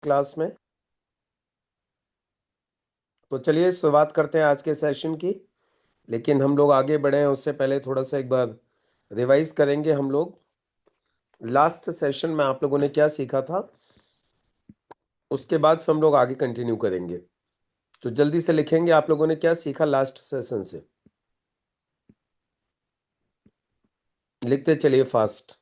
Class में। तो चलिए शुरुआत करते हैं आज के सेशन की। लेकिन हम लोग आगे बढ़े हैं उससे पहले थोड़ा सा एक बार रिवाइज करेंगे हम लोग। लास्ट सेशन में आप लोगों ने क्या सीखा था, उसके बाद से हम लोग आगे कंटिन्यू करेंगे। तो जल्दी से लिखेंगे आप लोगों ने क्या सीखा लास्ट सेशन से। लिखते चलिए फास्ट।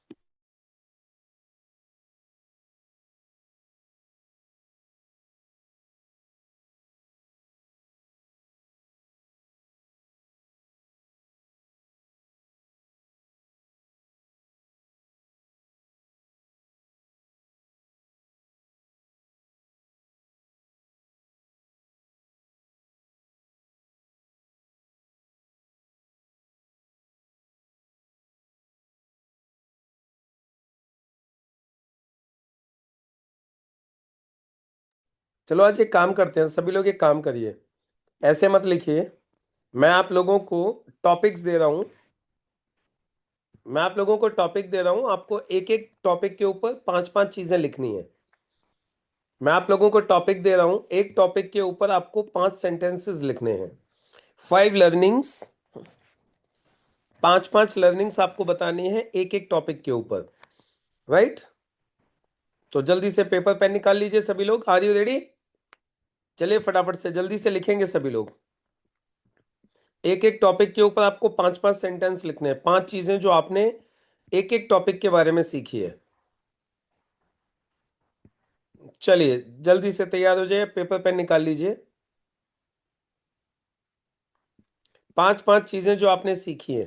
चलो आज एक काम करते हैं, सभी लोग एक काम करिए, ऐसे मत लिखिए। मैं आप लोगों को टॉपिक्स दे रहा हूं। मैं आप लोगों को टॉपिक दे रहा हूं, आपको एक एक टॉपिक के ऊपर पांच पांच चीजें लिखनी है। मैं आप लोगों को टॉपिक दे रहा हूं, एक टॉपिक के ऊपर आपको 5 सेंटेंसेस लिखने हैं। 5 लर्निंग्स, 5 लर्निंग्स आपको बतानी है एक एक टॉपिक के ऊपर। राइट? तो जल्दी से पेपर पेन निकाल लीजिए सभी लोग। Are you ready? चलिए फटाफट से जल्दी से लिखेंगे सभी लोग। एक एक टॉपिक के ऊपर आपको 5 सेंटेंस लिखने हैं, 5 चीजें जो आपने एक एक टॉपिक के बारे में सीखी है। चलिए जल्दी से तैयार हो जाइए, पेपर पेन निकाल लीजिए। 5 चीजें जो आपने सीखी है,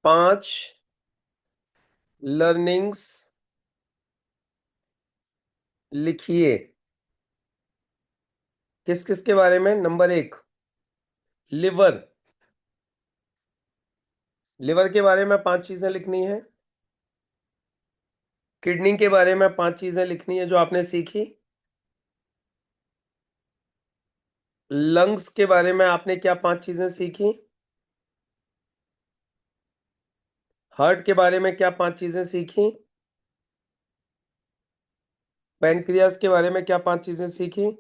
5 लर्निंग्स लिखिए। किस किस के बारे में? Number 1, liver. लिवर के बारे में 5 चीजें लिखनी है। किडनी के बारे में 5 चीजें लिखनी है जो आपने सीखी। लंग्स के बारे में आपने क्या 5 चीजें सीखी। हार्ट के बारे में क्या 5 चीजें सीखी। पैनक्रियास के बारे में क्या 5 चीजें सीखी।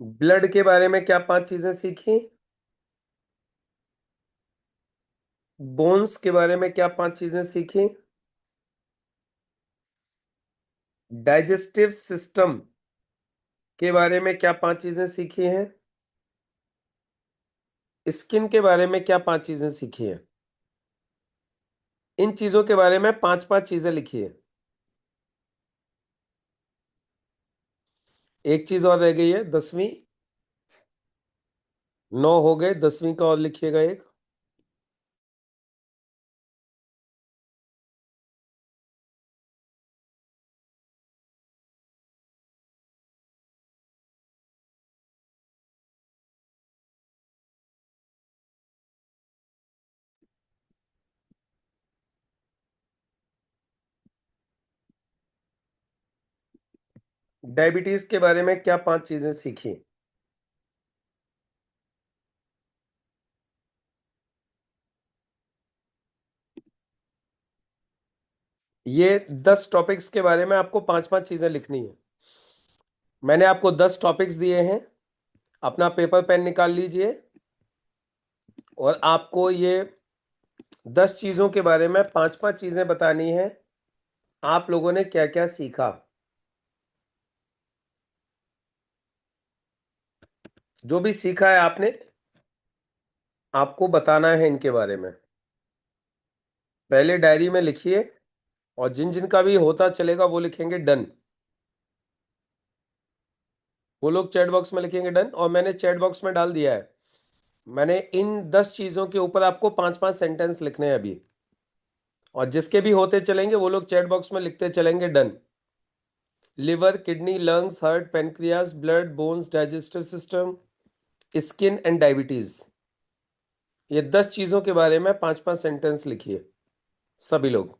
ब्लड के बारे में क्या 5 चीजें सीखी। बोन्स के बारे में क्या 5 चीजें सीखी। डाइजेस्टिव सिस्टम के बारे में क्या 5 चीजें सीखी हैं। स्किन के बारे में क्या 5 चीजें सीखी हैं। इन चीजों के बारे में पांच पांच चीजें लिखिए। एक चीज और रह गई है, 10वीं। 9 हो गए, 10वीं का और लिखिएगा एक। डायबिटीज के बारे में क्या 5 चीजें सीखी। ये 10 टॉपिक्स के बारे में आपको पांच पांच चीजें लिखनी है। मैंने आपको 10 टॉपिक्स दिए हैं, अपना पेपर पेन निकाल लीजिए और आपको ये 10 चीजों के बारे में पांच पांच चीजें बतानी है। आप लोगों ने क्या क्या सीखा, जो भी सीखा है आपने, आपको बताना है इनके बारे में। पहले डायरी में लिखिए और जिन जिन का भी होता चलेगा वो लिखेंगे डन। वो लोग चैट बॉक्स में लिखेंगे डन, और मैंने चैट बॉक्स में डाल दिया है। मैंने इन 10 चीजों के ऊपर आपको पांच पांच सेंटेंस लिखने हैं अभी, और जिसके भी होते चलेंगे वो लोग चैट बॉक्स में लिखते चलेंगे done. Liver, kidney, lungs, heart, pancreas, blood, bones, digestive system, skin and diabetes. ये 10 चीजों के बारे में पांच पांच सेंटेंस लिखिए सभी लोग।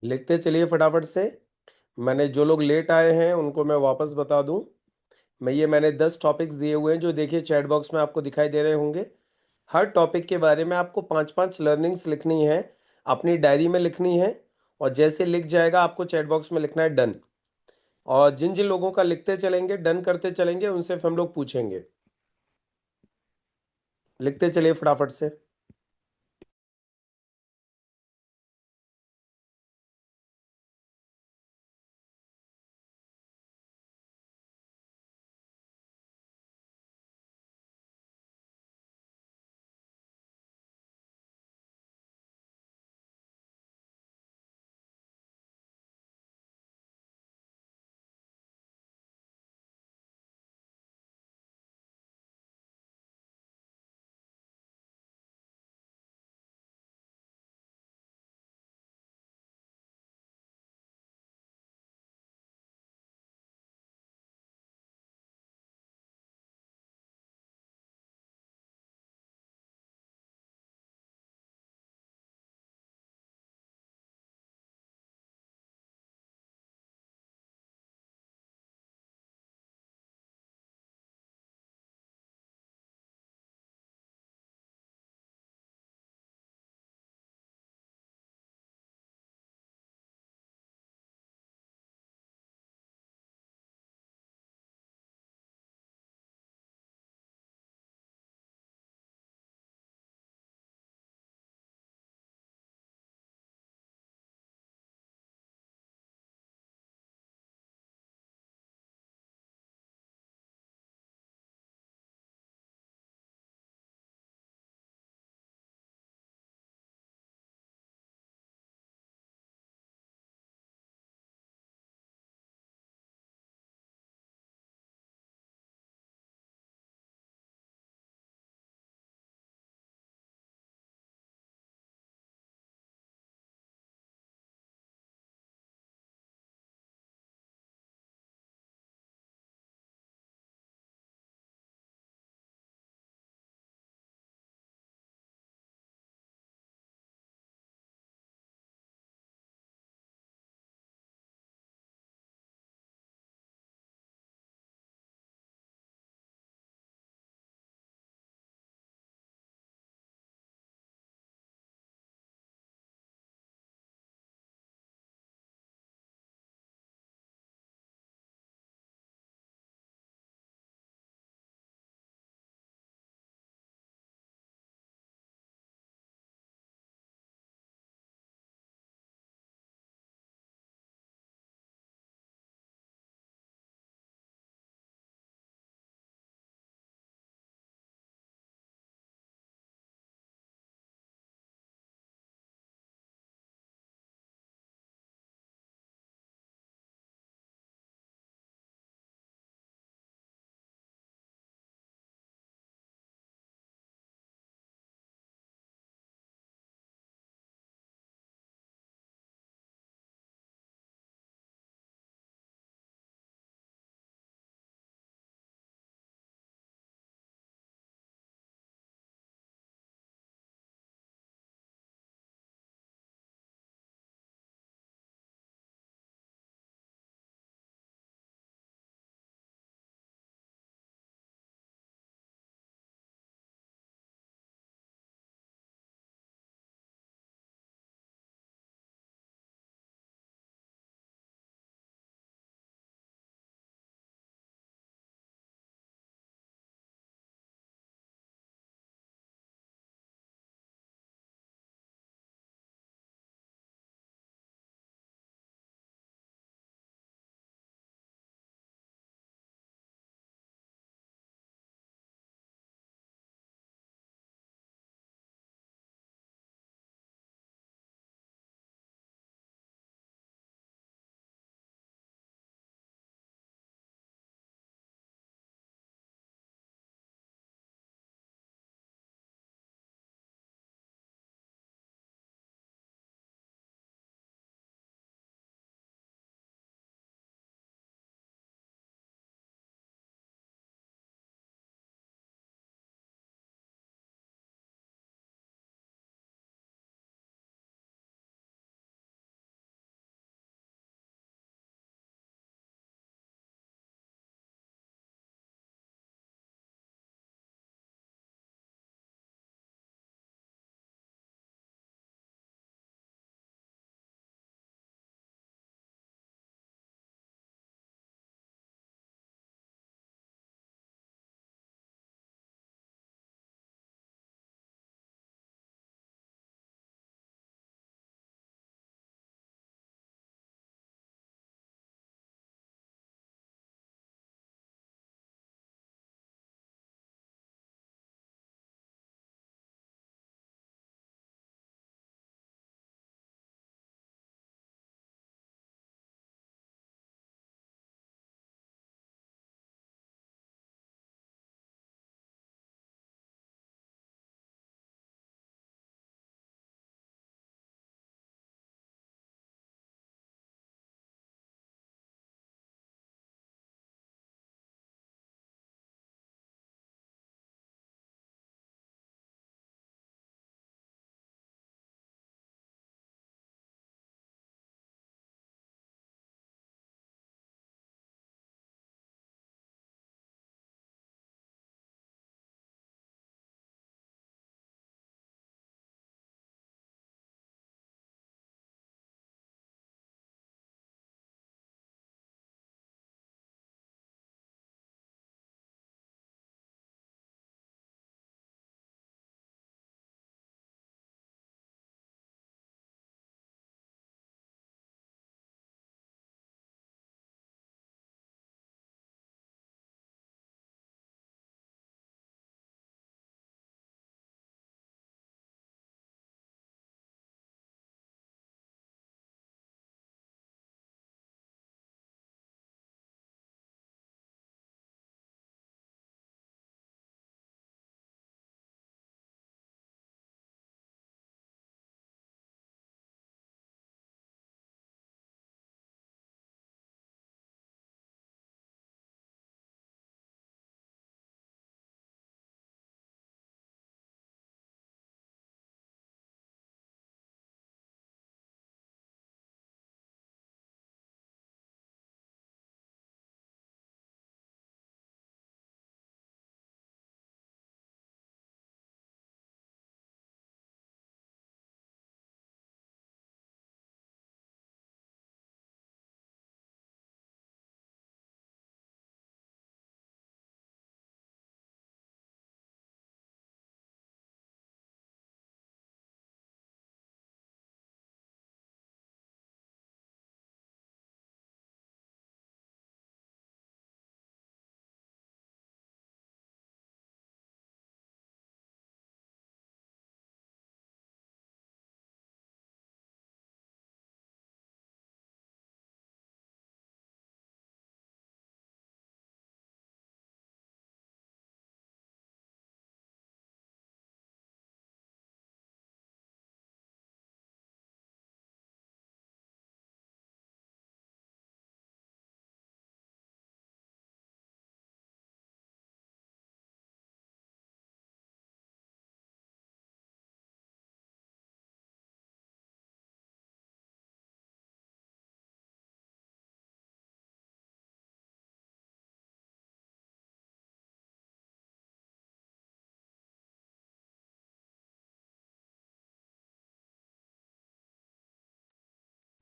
लिखते चलिए फटाफट से। मैंने जो लोग लेट आए हैं उनको मैं वापस बता दूं। मैंने 10 टॉपिक्स दिए हुए हैं जो देखिए चैट बॉक्स में आपको दिखाई दे रहे होंगे। हर टॉपिक के बारे में आपको 5-5 लर्निंग्स लिखनी है, अपनी डायरी में लिखनी है। और जैसे लिख जाएगा आपको चैट बॉक्स में लिखना है डन। और जिन जिन लोगों का लिखते चलेंगे, डन करते चलेंगे, उनसे फिर हम लोग पूछेंगे। लिखते चलिए फटाफट से।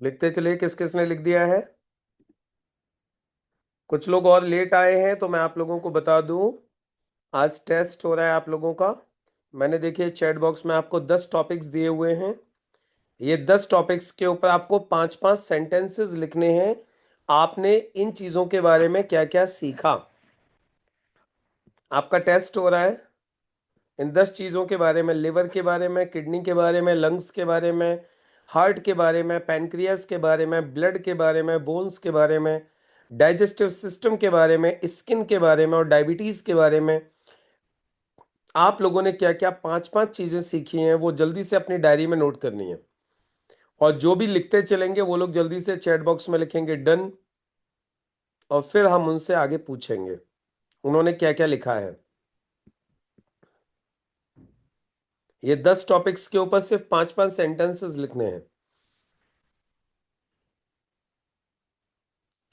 लिखते चलिए, किस किस ने लिख दिया है। कुछ लोग और लेट आए हैं तो मैं आप लोगों को बता दूं, आज टेस्ट हो रहा है आप लोगों का। मैंने देखिए चैट बॉक्स में आपको 10 टॉपिक्स दिए हुए हैं। ये 10 टॉपिक्स के ऊपर आपको 5-5 सेंटेंसेस लिखने हैं। आपने इन चीजों के बारे में क्या क्या सीखा। आपका टेस्ट हो रहा है इन 10 चीजों के बारे में, लिवर के बारे में, किडनी के बारे में, लंग्स के बारे में, हार्ट के बारे में, पैनक्रियास के बारे में, ब्लड के बारे में, बोन्स के बारे में, डाइजेस्टिव सिस्टम के बारे में, स्किन के बारे में और डायबिटीज के बारे में। आप लोगों ने क्या क्या 5-5 चीजें सीखी हैं वो जल्दी से अपनी डायरी में नोट करनी है। और जो भी लिखते चलेंगे वो लोग जल्दी से चैट बॉक्स में लिखेंगे डन, और फिर हम उनसे आगे पूछेंगे उन्होंने क्या क्या लिखा है। ये 10 टॉपिक्स के ऊपर सिर्फ 5-5 सेंटेंसेस लिखने हैं।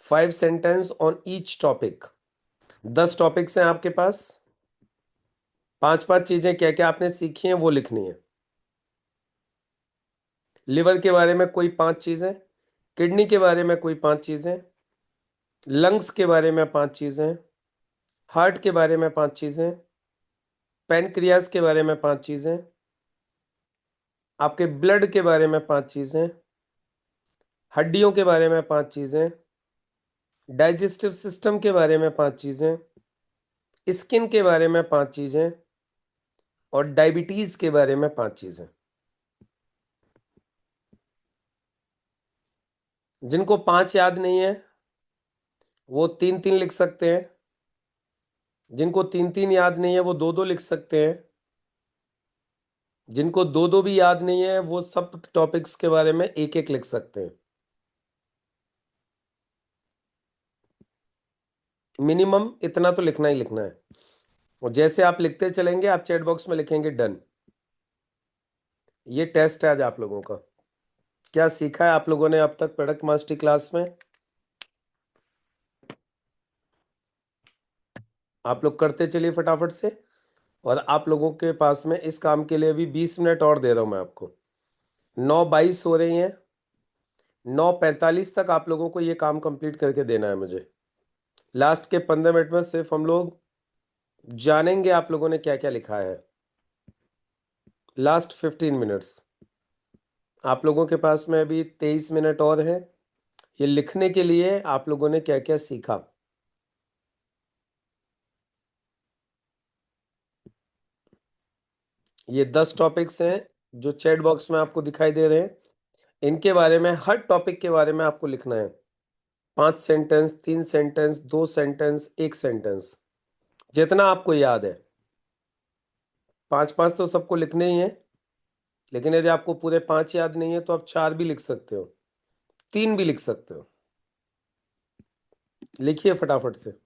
5 sentence on each topic. 10 topics हैं आपके पास। 5-5 चीजें क्या क्या आपने सीखी हैं वो लिखनी है। लिवर के बारे में कोई 5 चीजें, किडनी के बारे में कोई 5 चीजें, लंग्स के बारे में 5 चीजें, हार्ट के बारे में 5 चीजें, पैनक्रियास के बारे में 5 चीजें, आपके ब्लड के बारे में 5 चीजें, हड्डियों के बारे में 5 चीजें, डाइजेस्टिव सिस्टम के बारे में 5 चीजें, स्किन के बारे में 5 चीजें और डायबिटीज के बारे में 5 चीजें। जिनको 5 याद नहीं है वो 3-3 लिख सकते हैं। जिनको 3-3 याद नहीं है वो 2-2 लिख सकते हैं। जिनको 2-2 भी याद नहीं है वो सब टॉपिक्स के बारे में 1-1 लिख सकते हैं। मिनिमम इतना तो लिखना ही लिखना है। और जैसे आप लिखते चलेंगे आप चैट बॉक्स में लिखेंगे डन। ये टेस्ट है आज आप लोगों का। क्या सीखा है आप लोगों ने अब तक प्रोडक्ट मास्टरी क्लास में। आप लोग करते चलिए फटाफट से। और आप लोगों के पास में इस काम के लिए भी 20 मिनट और दे रहा हूं मैं आपको। 9:22 हो रही हैं। 9:45 तक आप लोगों को ये काम कंप्लीट करके देना है मुझे। लास्ट के 15 मिनट में सिर्फ हम लोग जानेंगे आप लोगों ने क्या क्या लिखा है। Last 15 minutes. आप लोगों के पास में अभी 23 मिनट और है ये लिखने के लिए आप लोगों ने क्या क्या सीखा। ये 10 टॉपिक्स हैं जो चैट बॉक्स में आपको दिखाई दे रहे हैं। इनके बारे में हर टॉपिक के बारे में आपको लिखना है। 5 सेंटेंस, 3 सेंटेंस, 2 सेंटेंस, 1 सेंटेंस, जितना आपको याद है। 5-5 तो सबको लिखने ही है। लेकिन यदि आपको पूरे 5 याद नहीं है तो आप 4 भी लिख सकते हो, 3 भी लिख सकते हो। लिखिए फटाफट से।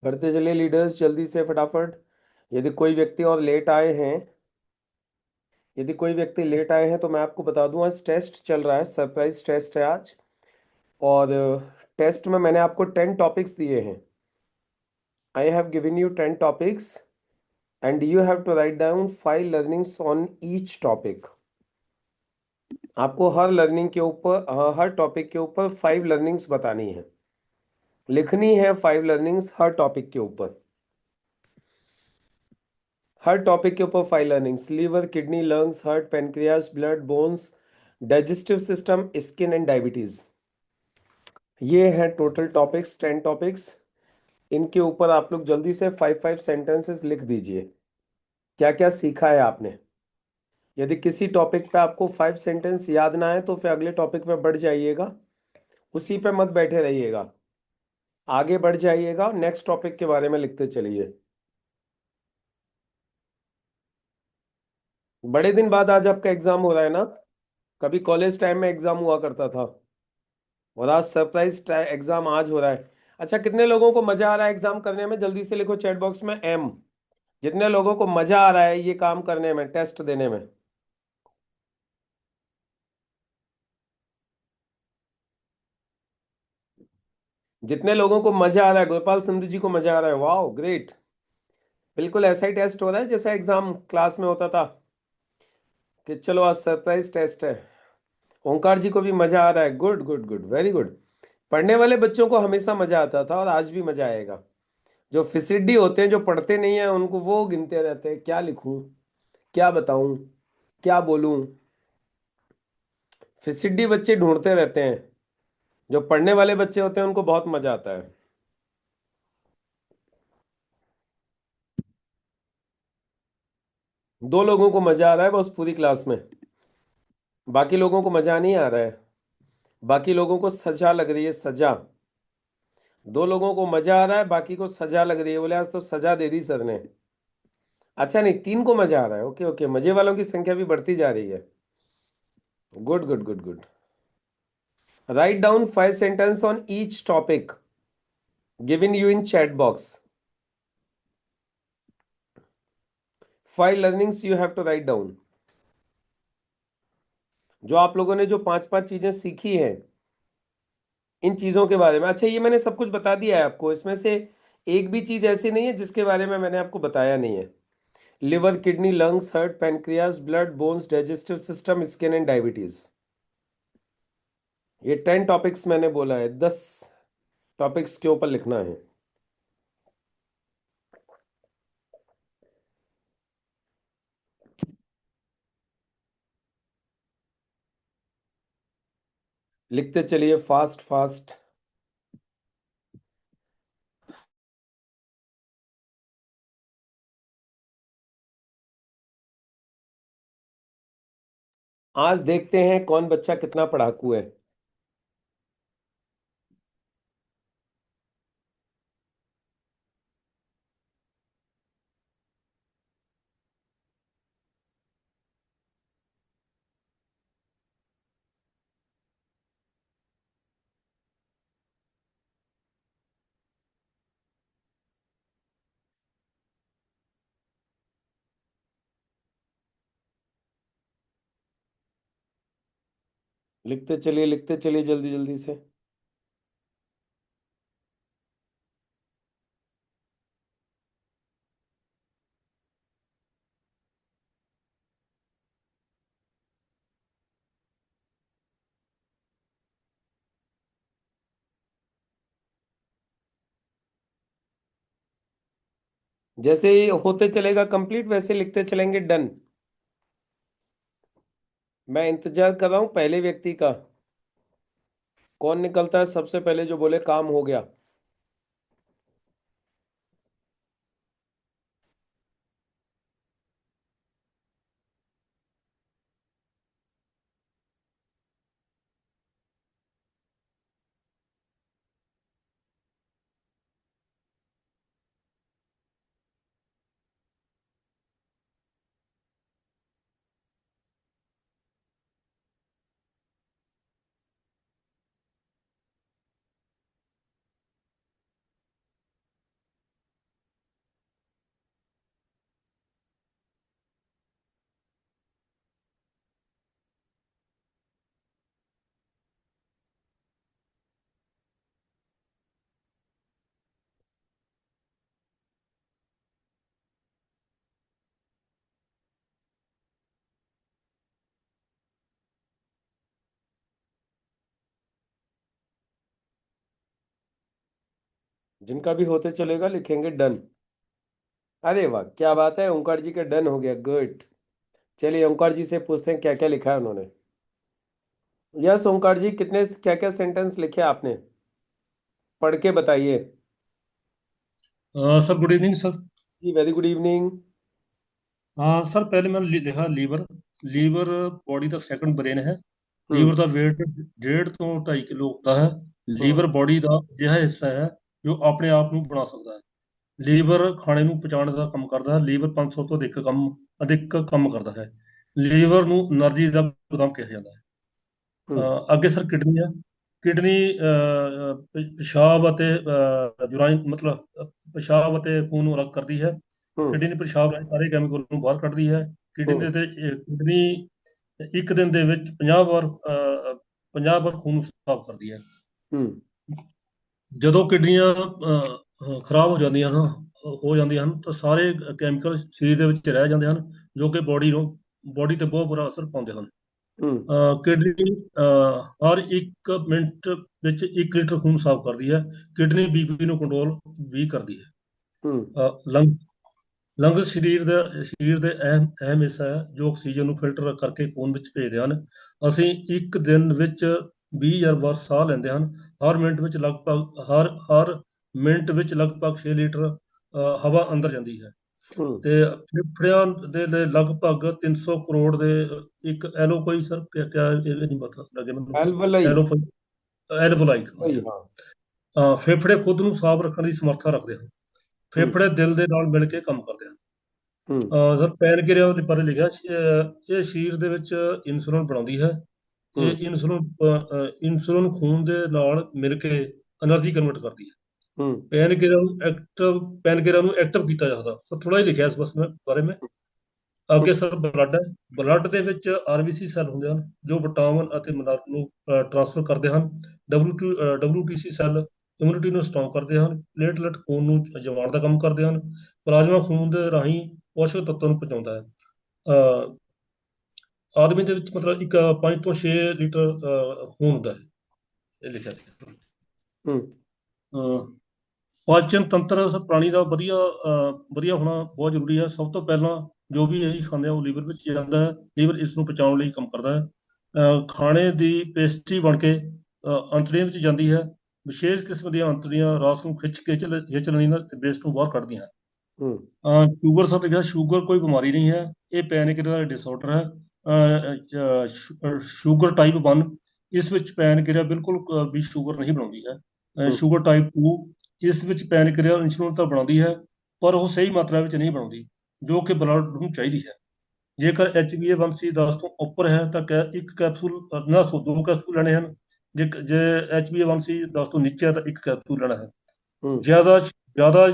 बढ़ते चलिए लीडर्स, जल्दी से फटाफट। यदि कोई व्यक्ति और लेट आए हैं, यदि कोई व्यक्ति लेट आए हैं तो मैं आपको बता दूं, आज टेस्ट चल रहा है, सरप्राइज टेस्ट है आज। और टेस्ट में मैंने आपको 10 टॉपिक्स दिए हैं। I have given you 10 topics and you have to write down 5 learnings on each topic. आपको हर लर्निंग के ऊपर, हर टॉपिक के ऊपर 5 लर्निंग्स बतानी है, लिखनी है 5 लर्निंग्स हर टॉपिक के ऊपर। हर टॉपिक के ऊपर 5 learnings: liver, kidney, lungs, heart, pancreas, blood, bones, digestive system, skin and diabetes. ये हैं टोटल टॉपिक्स, 10 टॉपिक्स। इनके ऊपर आप लोग जल्दी से 5 5 सेंटेंसेस लिख दीजिए। क्या क्या सीखा है आपने। यदि किसी टॉपिक पे आपको 5 सेंटेंस याद ना आए तो फिर अगले टॉपिक पे बढ़ जाइएगा, उसी पे मत बैठे रहिएगा, आगे बढ़ जाइएगा, नेक्स्ट टॉपिक के बारे में लिखते चलिए। बड़े दिन बाद आज आपका एग्जाम हो रहा है ना। कभी कॉलेज टाइम में एग्जाम हुआ करता था, और आज सरप्राइज एग्जाम आज हो रहा है। अच्छा, कितने लोगों को मजा आ रहा है एग्जाम करने में, जल्दी से लिखो चैट बॉक्स में एम। जितने लोगों को मजा आ रहा है ये काम करने में, टेस्ट देने में। जितने लोगों को मजा आ रहा है, गोपाल सिंधु जी को मजा आ रहा है, वाह ग्रेट। बिल्कुल ऐसा ही टेस्ट हो रहा है जैसा एग्जाम क्लास में होता था, कि चलो आज सरप्राइज टेस्ट है। ओंकार जी को भी मजा आ रहा है, good good good, very good. पढ़ने वाले बच्चों को हमेशा मजा आता था और आज भी मजा आएगा। जो फिसिड्डी होते हैं, जो पढ़ते नहीं है, उनको वो गिनते रहते हैं, क्या लिखूं, क्या बताऊं, क्या बोलूं। फिसिड्डी बच्चे ढूंढते रहते हैं। जो पढ़ने वाले बच्चे होते हैं उनको बहुत मजा आता है। 2 लोगों को मजा आ रहा है बस पूरी क्लास में, बाकी लोगों को मजा नहीं आ रहा है। बाकी लोगों को सजा लग रही है, सजा। 2 लोगों को मजा आ रहा है, बाकी को सजा लग रही है, बोले आज तो सजा दे दी सर ने। अच्छा नहीं, 3 को मजा आ रहा है, ओके ओके, मजे वालों की संख्या भी बढ़ती जा रही है। Good good good good. Write down 5 sentence on each topic given you in chat box. 5 learnings you have to write down. जो आप लोगों ने जो 5 5 चीजें सीखी हैं, इन चीजों के बारे में। अच्छा, ये मैंने सब कुछ बता दिया है आपको, इसमें से एक भी चीज ऐसी नहीं है जिसके बारे में मैंने आपको बताया नहीं है। Liver, kidney, lungs, heart, pancreas, blood, bones, digestive system, skin and diabetes. ये 10 टॉपिक्स मैंने बोला है, 10 टॉपिक्स के ऊपर लिखना है। लिखते चलिए फास्ट फास्ट। आज देखते हैं कौन बच्चा कितना पढ़ाकू है। लिखते चलिए जल्दी जल्दी से। जैसे ही होते चलेगा कंप्लीट, वैसे लिखते चलेंगे डन। मैं इंतजार कर रहा हूं पहले व्यक्ति का। कौन निकलता है सबसे पहले जो बोले काम हो गया। जिनका भी होते चलेगा लिखेंगे डन। अरे वाह क्या बात है, ओंकार जी का डन हो गया, गुड। चलिए ओंकार जी से पूछते हैं क्या क्या लिखा है उन्होंने। यस ओंकार जी, कितने क्या क्या सेंटेंस लिखे आपने, पढ़ के बताइए। Sir good evening sir. जी वेरी गुड इवनिंग। हाँ सर, पहले मैंने लिखा लीवर। लीवर बॉडी ਦਾ ਸੈਕੰਡ ਬ੍ਰੇਨ ਹੈ। हम्म। ਲੀਵਰ ਦਾ weight 1.5 ਤੋਂ 2.5 ਕਿਲੋ ਹੁੰਦਾ ਹੈ। हम्म। ਲੀਵਰ ਬॉडी ਦਾ ਅਜਿਹਾ ਹਿੱਸਾ ਹੈ ਜੋ ਆਪਣੇ ਆਪ ਨੂੰ ਬਣਾ ਸਕਦਾ ਹੈ। ਲੀਵਰ ਖਾਣੇ ਨੂੰ ਪਚਾਉਣ ਦਾ ਕੰਮ ਕਰਦਾ ਹੈ। ਲੀਵਰ 500 ਤੋਂ ਅਧਿਕ ਕੰਮ ਕਰਦਾ ਹੈ। ਲੀਵਰ ਨੂੰ એનર્ਜੀ ਦਾ ਗੋਦਾਮ ਕਿਹਾ ਜਾਂਦਾ ਹੈ। हम्म। ਅੱਗੇ ਸਰ ਕਿਡਨੀ ਹੈ। ਕਿਡਨੀ ਪਿਸ਼ਾਬ ਅਤੇ ਯੂਰਾਈਨ ਮਤਲਬ ਪਿਸ਼ਾਬ ਅਤੇ ਖੂਨ ਨੂੰ ਅਲੱਗ ਕਰਦੀ ਹੈ। हम्म। ਕਿਡਨੀ ਪਿਸ਼ਾਬ ਰਾਹੀਂ ਸਾਰੇ ਕੈਮੀਕਲ ਨੂੰ ਬਾਹਰ ਕੱਢਦੀ ਹੈ। हम्म। ਕਿਡਨੀ ਇੱਕ ਦਿਨ ਦੇ ਵਿੱਚ 50 ਵਾਰ 50 ਵਾਰ ਖੂਨ ਨੂੰ ਸਾਫ਼ ਕਰਦੀ ਹੈ। हम्म। ਜਦੋਂ ਕਿਡਨੀਆਂ ਖਰਾਬ ਹੋ ਜਾਂਦੀਆਂ ਹਨ ਤਾਂ ਸਾਰੇ ਕੈਮੀਕਲ ਸਰੀਰ ਦੇ ਵਿੱਚ ਰਹਿ ਜਾਂਦੇ ਹਨ, ਜੋ ਕਿ ਬੋਡੀ ਤੇ ਬਹੁਤ ਬੁਰਾ ਅਸਰ ਪਾਉਂਦੇ ਹਨ। हम्म। ਕਿਡਨੀ ਹਰ 1 ਮਿੰਟ ਵਿੱਚ 1 ਲੀਟਰ ਖੂਨ ਸਾਫ਼ ਕਰਦੀ ਹੈ। ਕਿਡਨੀ ਬੀਪੀ ਨੂੰ ਕੰਟਰੋਲ ਵੀ ਕਰਦੀ ਹੈ। हम्म। ਲੰਗ ਲੰਗਸ ਸਰੀਰ ਦੇ ਅਹਿਮ ਹਿੱਸਾ ਹੈ ਜੋ ਆਕਸੀਜਨ ਨੂੰ ਫਿਲਟਰ ਕਰਕੇ ਖੂਨ ਵਿੱਚ ਭੇਜਦੇ ਹਨ। ਅਸੀਂ ਇੱਕ ਦਿਨ ਵਿੱਚ 20,000 ਵਾਰ ਸਾਹ ਲੈਂਦੇ ਹਨ। ਹਰ ਮਿੰਟ ਵਿੱਚ ਲਗਭਗ 6 ਲੀਟਰ ਹਵਾ ਅੰਦਰ ਜਾਂਦੀ ਹੈ। हम्म। ਤੇ ਫੇਫੜਿਆਂ ਦੇ ਲਈ ਲਗਭਗ 300 ਕਰੋੜ ਦੇ ਇੱਕ ਐਲੋਕੋਈ ਸਰ ਕਿਆ ਇਹ ਨਹੀਂ ਪਤਾ ਲੱਗੇ ਮੈਨੂੰ। एल्वलई। ਐਲੋਕੋਈ ਐਲਵੋਲਾਈਕ वही ਹਾਂਜੀ। हाँ। ਫੇਫੜੇ ਖੁਦ ਨੂੰ ਸਾਫ਼ ਰੱਖਣ ਦੀ ਸਮਰੱਥਾ ਰੱਖਦੇ ਹਨ। हम्म। ਫੇਫੜੇ ਦਿਲ ਦੇ ਨਾਲ ਮਿਲ ਕੇ ਕੰਮ ਕਰਦੇ ਹਨ। हम्म। ਸਰ ਪੈਨਕ੍ਰੀਅਸ ਦੇ ਬਾਰੇ ਲਿਖਿਆ ਇਹ ਸਰੀਰ ਦੇ ਵਿੱਚ ਇਨਸੂਲਿਨ ਬਣਾਉਂਦੀ ਹੈ। हम्म। ਇਨਸੂਲਿਨ ਖੂਨ ਦੇ ਨਾਲ ਮਿਲ ਕੇ એનર્ਜੀ ਕਨਵਰਟ ਕਰਦੀ ਹੈ। हम्म। ਪੈਨਕ੍ਰੀਅਸ ਨੂੰ ਐਕਟਿਵ ਕੀਤਾ ਜਾਂਦਾ ਸਰ, ਥੋੜਾ ਹੀ ਲਿਖਿਆ ਇਸ ਬਾਰੇ में। ਅੱਗੇ ਸਰ ਬਲੱਡ ਹੈ। ਬਲੱਡ ਦੇ ਵਿੱਚ ਆਰਬੀਸੀ ਸੈੱਲ ਹੁੰਦੇ ਹਨ ਜੋ ਵਿਟਾਮਿਨ ਅਤੇ ਮਿਨਰਲ ਨੂੰ ਟ੍ਰਾਂਸਫਰ ਕਰਦੇ ਹਨ। ਡਬਲਯੂਟੀਸੀ ਸੈੱਲ ਇਮਿਊਨਿਟੀ ਨੂੰ ਸਟਰੋਂਗ ਕਰਦੇ ਹਨ। ਪਲੇਟਲੈਟ ਖੂਨ ਨੂੰ ਜਮਾਉਣ ਦਾ ਕੰਮ ਕਰਦੇ ਹਨ। ਪਲਾਜ਼ਮਾ ਖੂਨ ਦੇ ਰਾਹੀਂ ਪੋਸ਼ਕ ਤੱਤਾਂ ਨੂੰ ਪਹੁੰਚਾਉਂਦਾ ਹੈ। ਅਹ, ਆਦਮੀ ਦੇ ਵਿੱਚ ਮਤਲਬ 5 ਤੋਂ 6 ਲੀਟਰ ਖੂਨ ਹੁੰਦਾ ਹੈ, ਇਹ ਲਿਖਿਆ ਸੀ। हम्म। ਅਹ, ਪਾਚਨ ਤੰਤਰ ਪ੍ਰਾਣੀ ਦਾ ਵਧੀਆ ਹੋਣਾ ਬਹੁਤ ਜ਼ਰੂਰੀ ਹੈ। ਸਭ ਤੋਂ ਪਹਿਲਾਂ ਜੋ ਵੀ ਅਸੀਂ ਖਾਂਦੇ ਹਾਂ ਉਹ ਲੀਵਰ ਵਿੱਚ ਜਾਂਦਾ ਹੈ। ਲੀਵਰ ਇਸ ਨੂੰ ਪਚਾਉਣ ਲਈ ਕੰਮ ਕਰਦਾ ਹੈ। ਖਾਣੇ ਦੀ ਪੇਸਟਰੀ ਬਣ ਕੇ ਅੰਤੜੀਆਂ ਵਿੱਚ ਜਾਂਦੀ ਹੈ। ਵਿਸ਼ੇਸ਼ ਕਿਸਮ ਦੀਆਂ ਅੰਤੜੀਆਂ ਰਾਸ ਨੂੰ ਖਿੱਚ ਲੈਂਦੀਆਂ ਤੇ ਵੇਸਟ ਨੂੰ ਬਾਹਰ ਕੱਢਦੀਆਂ ਹਨ। हम्म। ਸ਼ੂਗਰ ਸਰ ਲਿਖਿਆ, ਸ਼ੂਗਰ ਕੋਈ ਬਿਮਾਰੀ ਨਹੀਂ ਹੈ, ਇਹ ਪੈਨਕ੍ਰੀਅਸ ਦਾ ਡਿਸਆਰਡਰ ਹੈ। ਸ਼ੂਗਰ ਟਾਈਪ 1, ਇਸ ਵਿੱਚ ਪੈਨਕ੍ਰੀਅਸ ਬਿਲਕੁਲ ਵੀ ਸ਼ੂਗਰ ਨਹੀਂ ਬਣਾਉਂਦੀ ਹੈ। हम्म। ਸ਼ੂਗਰ ਟਾਈਪ 2, ਇਸ ਵਿੱਚ ਪੈਨਕ੍ਰੀਅਸ ਇਨਸੂਲਿਨ ਤਾਂ ਬਣਾਉਂਦੀ ਹੈ ਪਰ ਉਹ ਸਹੀ ਮਾਤਰਾ ਵਿੱਚ ਨਹੀਂ ਬਣਾਉਂਦੀ ਜੋ ਕਿ ਬਲੱਡ ਨੂੰ ਚਾਹੀਦੀ ਹੈ। ਜੇਕਰ HbA1c 10 ਤੋਂ ਉੱਪਰ ਹੈ ਤਾਂ ਇੱਕ ਕੈਪਸੂਲ ਨਾ ਸੋ 2 ਕੈਪਸੂਲ ਲੈਣੇ ਹਨ। ਜੇ HbA1c 10 ਤੋਂ ਨੀਚੇ ਹੈ ਤਾਂ ਇੱਕ ਕੈਪਸੂਲ ਲੈਣਾ ਹੈ। हम्म।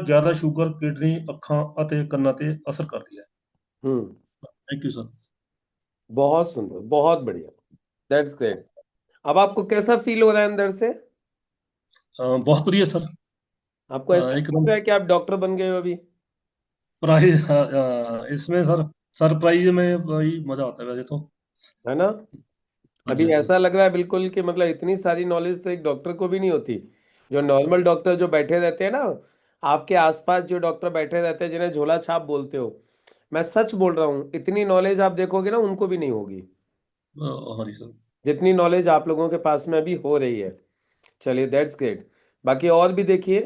ਜ਼ਿਆਦਾ ਸ਼ੂਗਰ ਕਿਡਨੀ, ਅੱਖਾਂ ਅਤੇ ਕੰਨਾਂ ਤੇ ਅਸਰ ਕਰਦੀ ਹੈ। हम्म। Thank you sir. बहुत सुंदर, बहुत बढ़िया। That's great. अब आपको कैसा फील हो रहा है अंदर से? बहुत बढ़िया सर। आपको ऐसा नहीं लग एकदम रहा है कि आप डॉक्टर बन गए हो अभी? प्राइज इसमें सर सरप्राइज में वही मजा आता है वैसे तो। है ना? हाँ जी अभी हाँ जी। ऐसा लग रहा है बिल्कुल कि मतलब इतनी सारी नॉलेज तो एक डॉक्टर को भी नहीं होती। जो नॉर्मल डॉक्टर जो बैठे रहते हैं ना, आपके आसपास जो डॉक्टर बैठे रहते हैं जिन्हें झोला छाप बोलते हो, मैं सच बोल रहा हूँ, इतनी नॉलेज आप देखोगे ना उनको भी नहीं होगी हाँ जी सर। जितनी नॉलेज आप लोगों के पास में अभी हो रही है। चलिए दैट्स ग्रेट। बाकी और भी देखिए,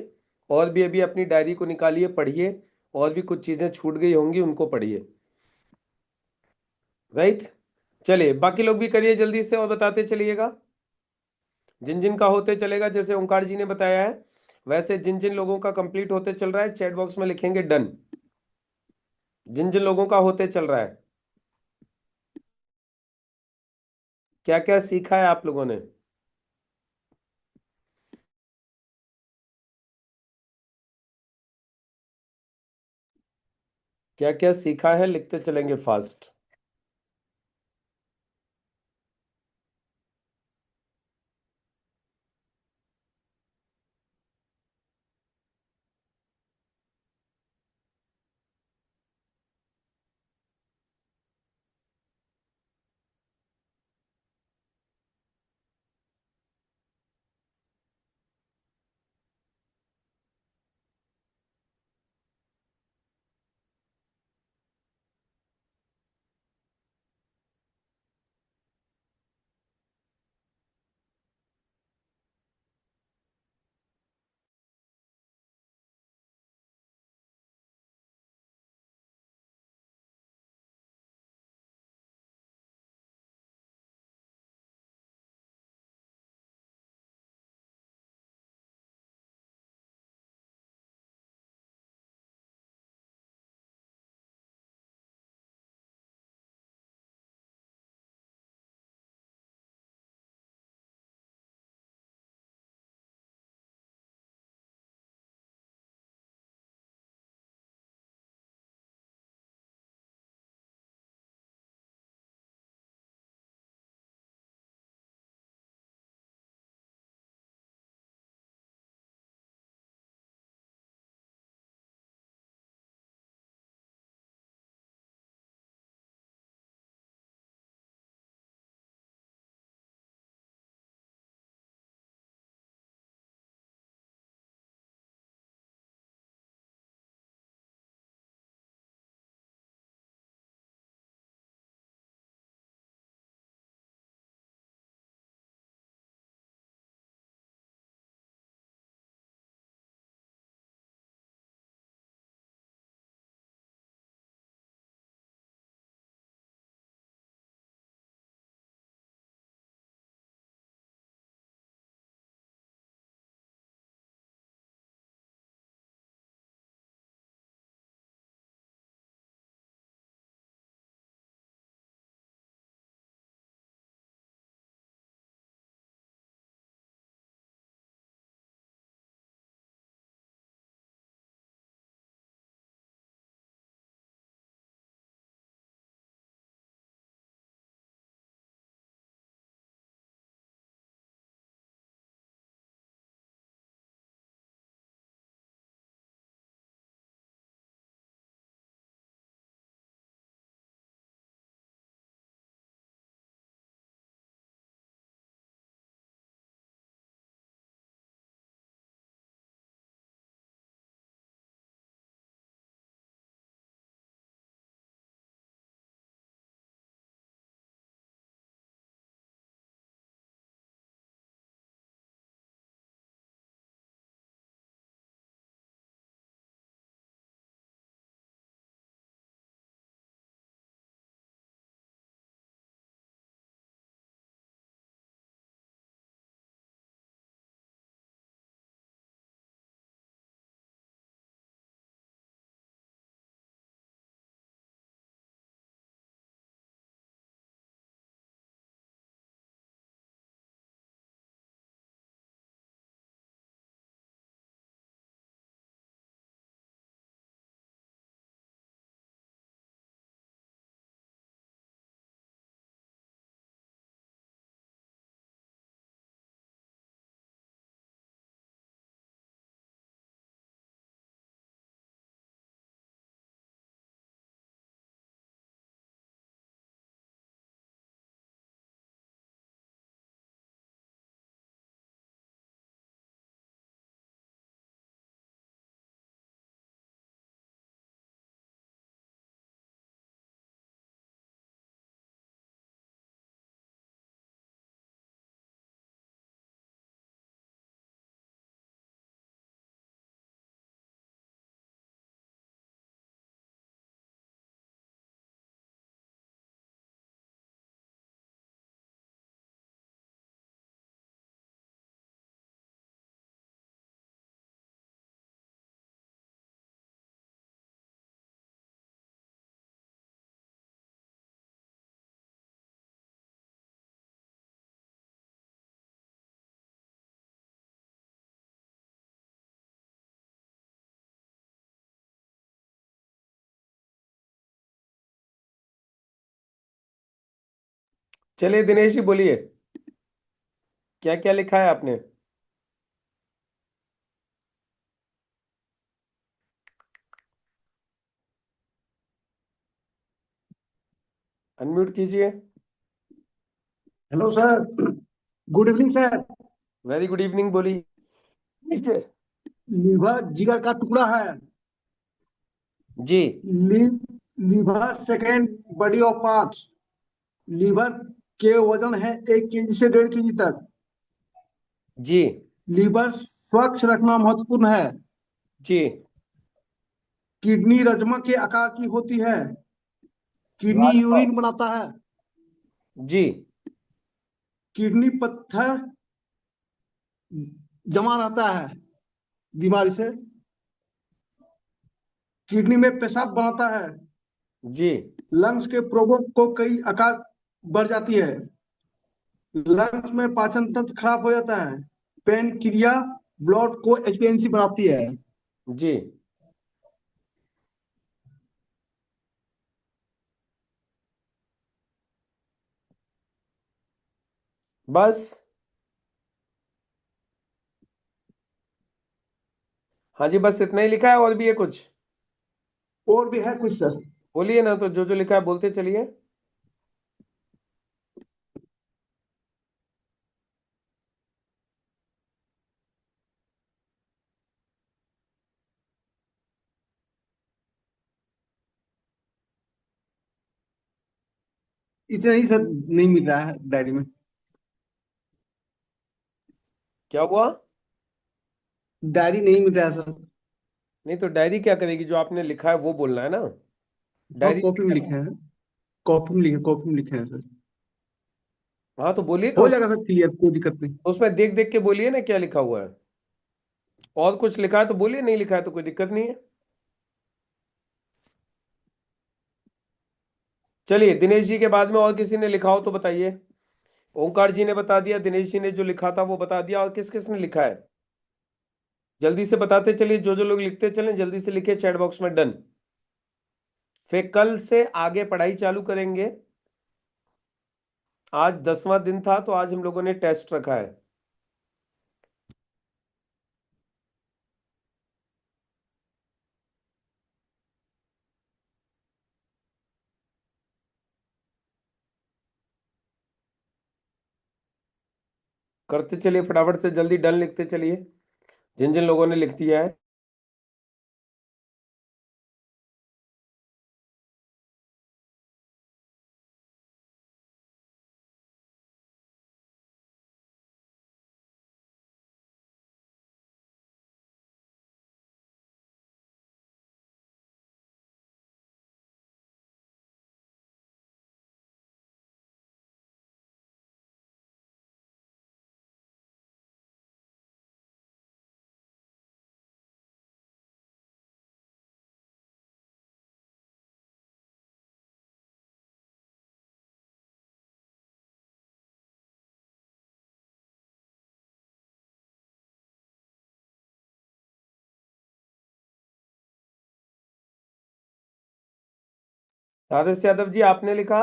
और भी अभी अपनी डायरी को निकालिए, पढ़िए। और भी कुछ चीज़ें छूट गई होंगी उनको पढ़िए। राइट। चलिए बाकी लोग भी करिए जल्दी से और बताते चलिएगा। जिन जिन का होते चलेगा, जैसे ओंकार जी ने बताया है वैसे जिन जिन लोगों का कंप्लीट होते चल रहा है चैट बॉक्स में लिखेंगे डन। जिन जिन लोगों का होते चल रहा है, क्या क्या सीखा है आप लोगों ने? क्या क्या सीखा है लिखते चलेंगे फास्ट। चलिए दिनेश जी बोलिए, क्या क्या लिखा है आपने? अनम्यूट कीजिए। Hello sir. Good evening sir. Very good evening, बोलिए। लीवर जिगर का टुकड़ा है। जी। Liver second body of parts. Liver के वजन है 1 केजी से 1.5 केजी तक। जी। लीवर स्वच्छ रखना महत्वपूर्ण है। जी। किडनी रजमा के आकार की होती है। किडनी राजमा। यूरिन बनाता है। जी। किडनी पत्थर जमा रहता है बीमारी से। किडनी में पेशाब बनाता है। जी। लंग्स के प्रोबों को कई आकार बढ़ जाती है। लंग्स में पाचन तंत्र खराब हो जाता है। पेन क्रिया ब्लड को एचपीएनसी बनाती है। जी। बस। हाँ जी, बस इतना ही लिखा है, और भी है कुछ? और भी है कुछ सर। बोलिए ना, तो जो जो लिखा है बोलते चलिए। इतना ही सर, नहीं मिल रहा है डायरी में। क्या हुआ? डायरी नहीं मिल रहा है सर। नहीं तो डायरी क्या करेगी? जो आपने लिखा है वो बोलना है ना। हाँ, डायरी से कॉपी में क्या लिखे हैं। कॉपी में लिखे हैं सर। हाँ तो बोलिए ना हो जाएगा सर, क्लियर, कोई दिक्कत नहीं। उसमें देख देख के बोलिए ना क्या लिखा हुआ है। और कुछ लिखा है तो बोलिए, नहीं लिखा है तो कोई दिक्कत नहीं है। चलिए, दिनेश जी के बाद में और किसी ने लिखा हो तो बताइए। ओंकार जी ने बता दिया, दिनेश जी ने जो लिखा था वो बता दिया, और किस किस ने लिखा है? जल्दी से बताते चलिए, जो जो लोग लिखते चलें जल्दी से लिखे चैट बॉक्स में डन। फिर कल से आगे पढ़ाई चालू करेंगे। आज 10वां दिन था तो आज हम लोगों ने टेस्ट रखा है। करते चलिए फटाफट से, जल्दी डन लिखते चलिए जिन जिन लोगों ने लिख दिया है। आदर्श यादव जी आपने लिखा?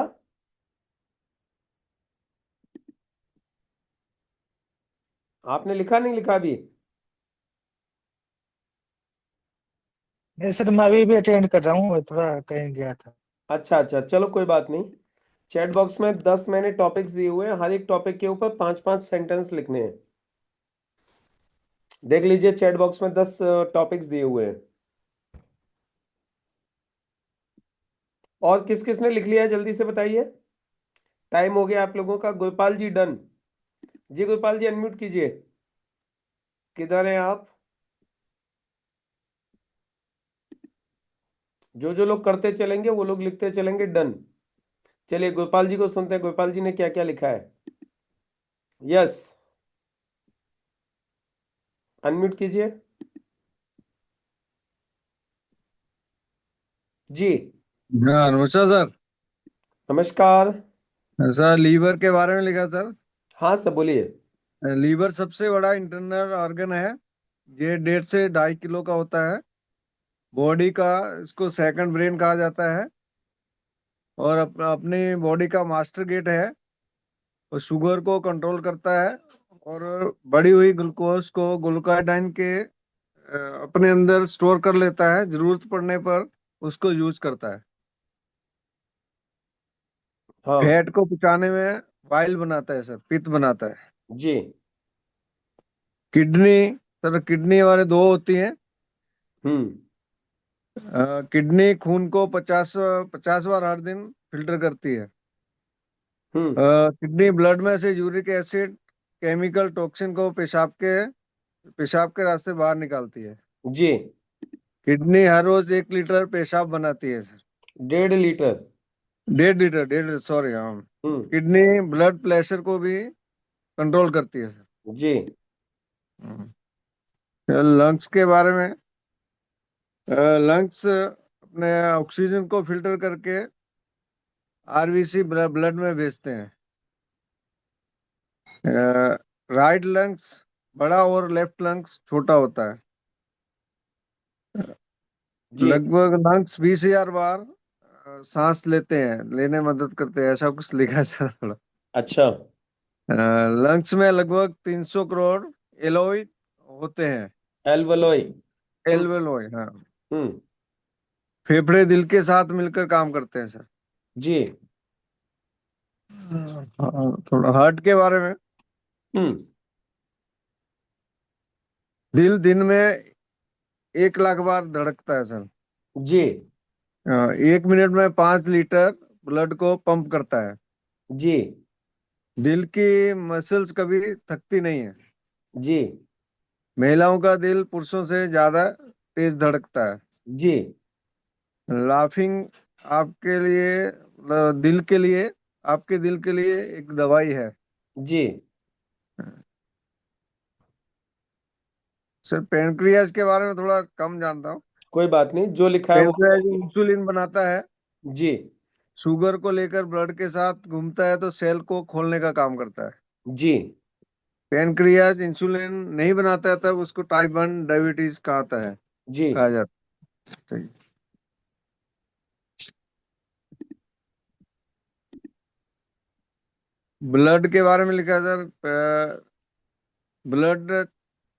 आपने लिखा नहीं लिखा अभी? नहीं सर, मैं अभी भी अटेंड कर रहा हूँ, थोड़ा कहीं गया था। अच्छा अच्छा, चलो कोई बात नहीं। चैट बॉक्स में 10 मैंने टॉपिक्स दिए हुए हैं, हर एक टॉपिक के ऊपर 5-5 सेंटेंस लिखने हैं। देख लीजिए चैट बॉक्स में 10 टॉपिक्स दिए हुए हैं। और किस किस ने लिख लिया है जल्दी से बताइए। टाइम हो गया आप लोगों का। गुरपाल जी डन। जी गुरपाल जी अनम्यूट कीजिए। किधर हैं आप? जो जो लोग करते चलेंगे वो लोग लिखते चलेंगे डन। चलिए गोपाल जी को सुनते हैं, गोपाल जी ने क्या क्या लिखा है। यस, अनम्यूट कीजिए। जी। हाँ नमस्कार सर। नमस्कार। सर लीवर के बारे में लिखा सर। हाँ सर बोलिए। लीवर सबसे बड़ा इंटरनल ऑर्गन है। ये 1.5 से 2.5 किलो का होता है। बॉडी का इसको सेकंड ब्रेन कहा जाता है। और अपनी बॉडी का मास्टर गेट है। वो शुगर को कंट्रोल करता है और बढ़ी हुई ग्लूकोज को ग्लूकाडाइन के अपने अंदर स्टोर कर लेता है, जरूरत पड़ने पर उसको यूज करता है। हाँ फैट को पचाने में बाइल बनाता है सर, पित्त बनाता है। जी। किडनी, सर किडनी हमारे दो होती हैं। हम्म। किडनी खून को 50 बार हर दिन फिल्टर करती है। हम्म। किडनी ब्लड में से यूरिक एसिड केमिकल टॉक्सिन को पेशाब के रास्ते बाहर निकालती है। जी। किडनी हर रोज 1 लीटर पेशाब बनाती है sir. 1.5 litre. 1.5 litre, 1.5 litre, sorry, हाँ। हम्म। किडनी ब्लड प्रेशर को भी कंट्रोल करती है जी। सर। लंग्स के बारे में, लंग्स अपने ऑक्सीजन को फिल्टर करके आरबीसी ब्लड में भेजते हैं। राइट लंग्स बड़ा और लेफ्ट लंग्स छोटा होता है। जी। लगभग लंग्स 20,000 बार सांस लेने में मदद करते हैं, ऐसा कुछ लिखा है सर थोड़ा। अच्छा। लंग्स में लगभग 300 करोड़ एलोई होते हैं। एल्वलॉय। हम्म। एल्वेलोई, हाँ। हम्म। फेफड़े दिल के साथ मिलकर काम करते हैं सर। जी। हाँ, थोड़ा हार्ट के बारे में। हम्म। दिल दिन में 1 लाख बार धड़कता है सर। जी। 1 मिनट में 5 लीटर ब्लड को पंप करता है। जी। दिल की मसल्स कभी थकती नहीं है। जी। महिलाओं का दिल पुरुषों से ज्यादा तेज धड़कता है। जी। लाफिंग आपके लिए, दिल के लिए, आपके दिल के लिए एक दवाई है। जी। सर पेनक्रियाज के बारे में थोड़ा कम जानता हूँ। कोई बात नहीं, जो लिखा है वो पेनक्रियाज बताइए। इंसुलिन बनाता है। जी। शुगर को लेकर ब्लड के साथ घूमता है तो सेल को खोलने का काम करता है। जी। पेनक्रियाज इंसुलिन नहीं बनाता है तब उसको टाइप 1 डायबिटीज जी। कहा जाता है। ब्लड के बारे में लिखा है सर। ब्लड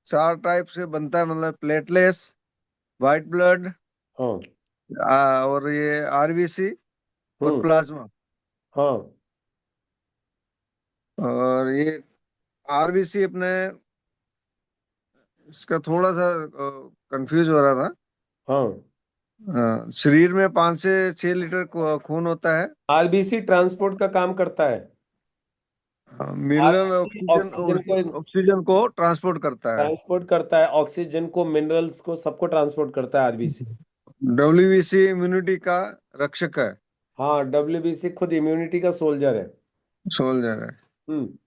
4 टाइप से बनता है, मतलब प्लेटलेट्स, व्हाइट ब्लड, हाँ। और ये आरबीसी और हम्म। प्लाज्मा। हाँ। और ये आरबीसी अपने, इसका थोड़ा सा कंफ्यूज हो रहा था। हाँ। शरीर में 5 से 6 लीटर खून होता है। आरबीसी ट्रांसपोर्ट का काम करता है। मिनरल आरबीसी ऑक्सीजन ऑक्सीजन को ऑक्सीजन को ट्रांसपोर्ट करता है। ट्रांसपोर्ट करता है, ऑक्सीजन को, मिनरल्स को, सबको ट्रांसपोर्ट करता है आरबीसी। डब्ल्यूबीसी इम्यूनिटी का रक्षक है। हाँ, डब्ल्यूबीसी खुद इम्यूनिटी का सोल्जर है। सोल्जर है। हम्म।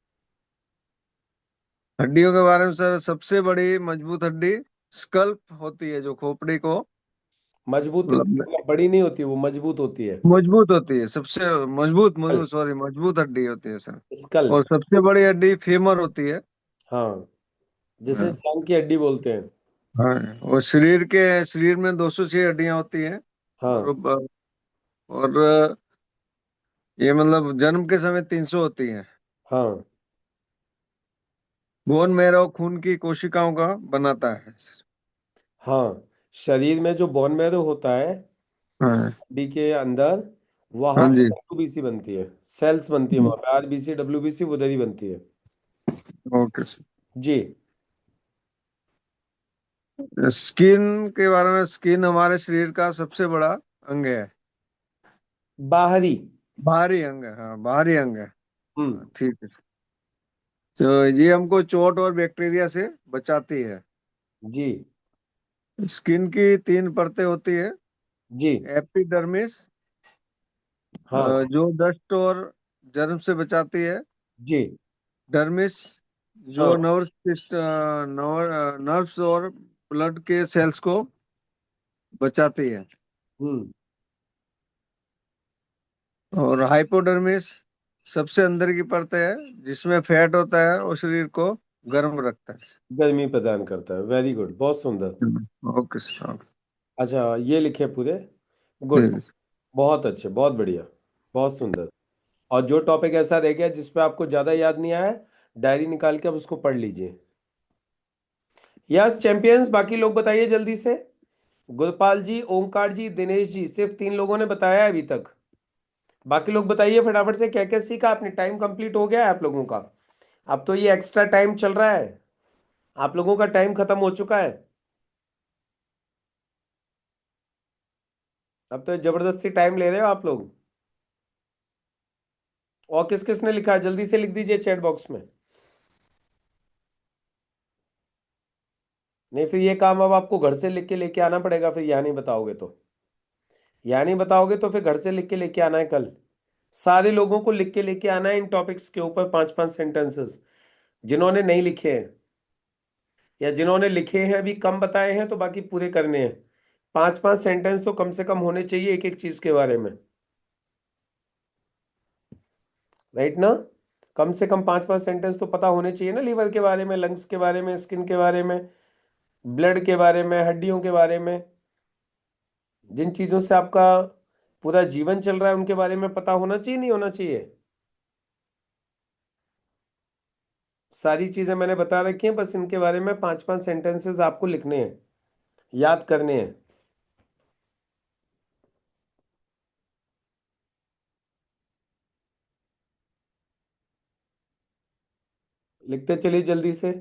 हड्डियों के बारे में सर, सबसे बड़ी मजबूत हड्डी स्कल्प होती है, जो खोपड़ी को मजबूत मतलब मतलब बड़ी नहीं होती, वो मजबूत होती है। मजबूत होती है, सबसे मजबूत स्कल। मजबूत सॉरी मजबूत हड्डी होती है सर। स्कल। और सबसे बड़ी हड्डी फीमर होती है। हाँ, जिसे हाँ। जांग की हड्डी बोलते हैं। हाँ, और शरीर में 206 हड्डियां होती हैं। और हाँ। और ये मतलब जन्म के समय 300 होती हैं। हाँ। बोन मैरो खून की कोशिकाओं का बनाता है। हाँ, शरीर में जो बोन मैरो होता है हाँ। हड्डी के अंदर, वहां हाँ पे जी। डब्ल्यूबीसी बनती है, सेल्स बनती है वहां पे, आरबीसी डब्ल्यूबीसी उधर ही बनती है। ओके। जी। स्किन के बारे में, स्किन हमारे शरीर का सबसे बड़ा अंग है। बाहरी। बाहरी अंग है, हाँ, बाहरी अंग है। हम्म। हाँ, ठीक है। तो ये हमको चोट और बैक्टीरिया से बचाती है। जी। स्किन की 3 परतें होती है। जी। एपिडर्मिस, हाँ। जो डस्ट और जर्म से बचाती है। जी। डर्मिस, जो हाँ। नर्व्स और ब्लड के सेल्स को बचाती है। हम्म। और हाइपोडर्मिस सबसे अंदर की परत है, जिसमें फैट होता है और शरीर को गर्म रखता है। गर्मी प्रदान करता है, वेरी गुड, बहुत सुंदर। Okay sir. अच्छा, ये लिखे पूरे। गुड। ठीक है। बहुत अच्छे, बहुत बढ़िया, बहुत सुंदर। और जो टॉपिक ऐसा रह गया जिस पे आपको ज़्यादा याद नहीं आया, डायरी निकाल के अब उसको पढ़ लीजिए। यस चैंपियंस, बाकी लोग बताइए जल्दी से। गुरपाल जी, ओंकार जी, दिनेश जी, सिर्फ 3 लोगों ने बताया है अभी तक। बाकी लोग बताइए फटाफट से क्या क्या सीखा आपने। टाइम कंप्लीट हो गया है आप लोगों का। अब तो ये एक्स्ट्रा टाइम चल रहा है, आप लोगों का टाइम खत्म हो चुका है। अब तो जबरदस्ती टाइम ले रहे हो आप लोग। और किस किस ने लिखा है जल्दी से लिख दीजिए चैट बॉक्स में। नहीं फिर ये काम अब आपको घर से लिख के लेके आना पड़ेगा, फिर यहाँ नहीं बताओगे तो। यहाँ नहीं बताओगे तो फिर घर से लिख के लेके आना है कल। सारे लोगों को लिख के लेके आना है इन टॉपिक्स के ऊपर 5-5 सेंटेंसेस। जिन्होंने नहीं लिखे हैं या जिन्होंने लिखे हैं अभी कम बताए हैं तो बाकी पूरे करने हैं। 5-5 सेंटेंस तो कम से कम होने चाहिए एक एक चीज के बारे में, राइट ना। कम से कम 5-5 सेंटेंस तो पता होने चाहिए ना, लीवर के बारे में, लंग्स के बारे में, स्किन के बारे में, ब्लड के बारे में, हड्डियों के बारे में। जिन चीजों से आपका पूरा जीवन चल रहा है उनके बारे में पता होना चाहिए, नहीं होना चाहिए। सारी चीजें मैंने बता रखी हैं, बस इनके बारे में 5-5 सेंटेंसेस आपको लिखने हैं, याद करने हैं। लिखते चलिए जल्दी से।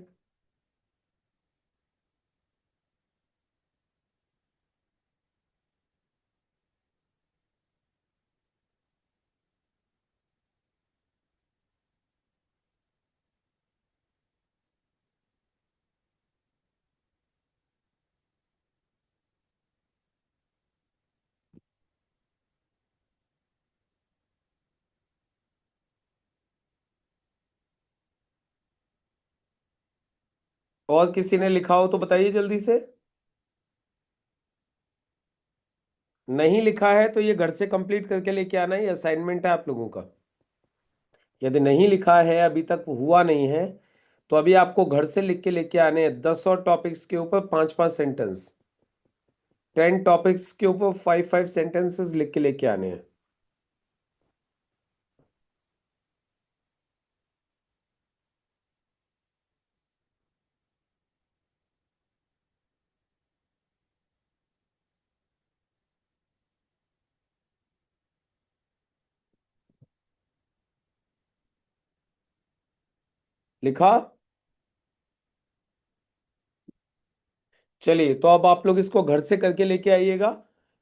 और किसी ने लिखा हो तो बताइए जल्दी से। नहीं लिखा है तो ये घर से कंप्लीट करके लेके आना है, ये असाइनमेंट है आप लोगों का। यदि नहीं लिखा है, अभी तक हुआ नहीं है, तो अभी आपको घर से लिख के लेके आने हैं 10 और टॉपिक्स के ऊपर 5-5 सेंटेंस। 10 टॉपिक्स के ऊपर 5-5 सेंटेंसेस लिख के लेके आने हैं। लिखा? चलिए तो अब आप लोग इसको घर से करके लेके आइएगा।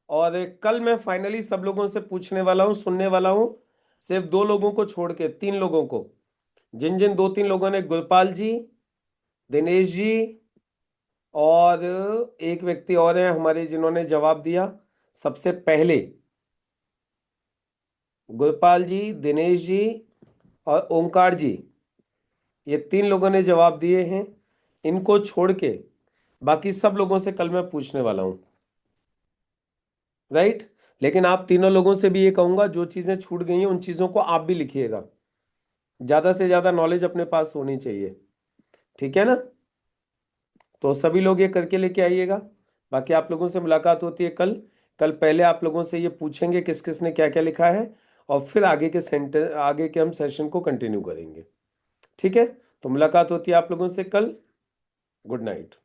और कल मैं फाइनली सब लोगों से पूछने वाला हूँ, सुनने वाला हूँ, सिर्फ 2 लोगों को छोड़ के 3 लोगों को। जिन जिन 2-3 लोगों ने, गुरपाल जी, दिनेश जी और एक व्यक्ति और हैं हमारे जिन्होंने जवाब दिया सबसे पहले, गुरपाल जी, दिनेश जी और ओंकार जी, ये 3 लोगों ने जवाब दिए हैं। इनको छोड़ के बाकी सब लोगों से कल मैं पूछने वाला हूँ, राइट। लेकिन आप तीनों लोगों से भी ये कहूंगा जो चीजें छूट गई हैं उन चीजों को आप भी लिखिएगा। ज्यादा से ज्यादा नॉलेज अपने पास होनी चाहिए, ठीक है ना। तो सभी लोग ये करके लेके आइएगा। बाकी आप लोगों से मुलाकात होती है कल। कल पहले आप लोगों से ये पूछेंगे किस किस ने क्या क्या लिखा है, और फिर आगे के हम सेशन को कंटिन्यू करेंगे, ठीक है। तो मुलाकात होती है आप लोगों से कल। Good night.